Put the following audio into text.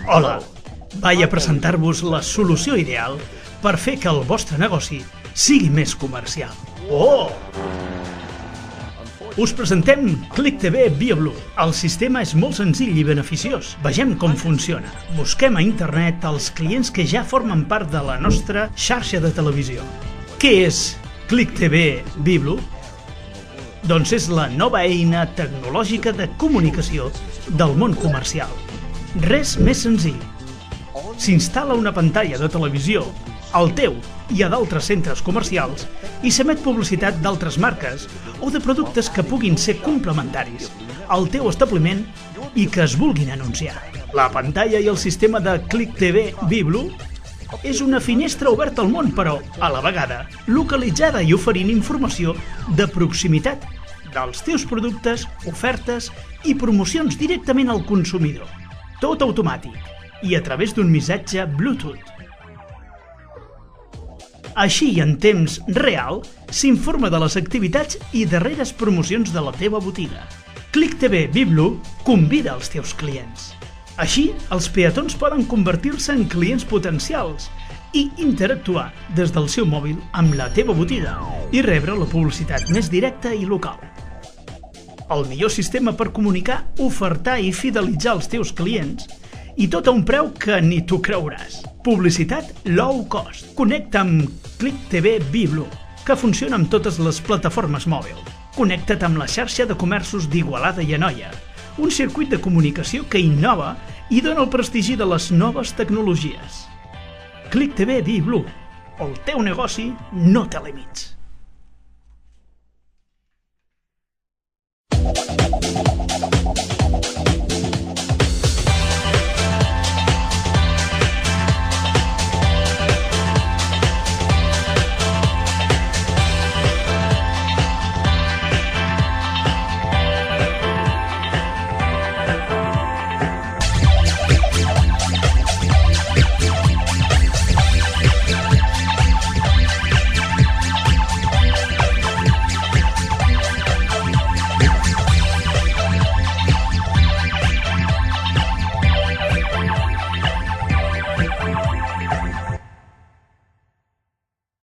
Hola, vaig a presentar-vos la solució ideal per fer que el vostre negoci sigui més comercial. Oh! Us presentem ClickTV via Blue. El sistema és molt senzill i beneficiós. Vegem com funciona. Busquem a internet els clients que ja formen part de la nostra xarxa de televisió. Què és ClickTV via Blue? Doncs és la nova eina tecnològica de comunicació del món comercial. Res més senzill. S'instal·la una pantalla de televisió, el teu i a d'altres centres comercials, i s'emet publicitat d'altres marques o de productes que puguin ser complementaris al teu establiment i que es vulguin anunciar. La pantalla i el sistema de ClickTV via Blue és una finestra oberta al món, però, a la vegada, localitzada i oferint informació de proximitat dels teus productes, ofertes i promocions directament al consumidor. Tot automàtic i a través d'un missatge Bluetooth. Així, en temps real, s'informa de les activitats i darreres promocions de la teva botiga. ClickTV via Blue convida els teus clients. Així, els peatons poden convertir-se en clients potencials i interactuar des del seu mòbil amb la teva botiga i rebre la publicitat més directa i local. El millor sistema per comunicar, ofertar i fidelitzar els teus clients, i tot a un preu que ni tu creuràs. Publicitat low cost. Connecta amb ClickTV via Blue, que funciona amb totes les plataformes mòbil. Connecta't amb la xarxa de comerços d'Igualada i Anoia, un circuit de comunicació que innova i dona el prestigi de les noves tecnologies. ClickTV via Blue. El teu negoci no té límits.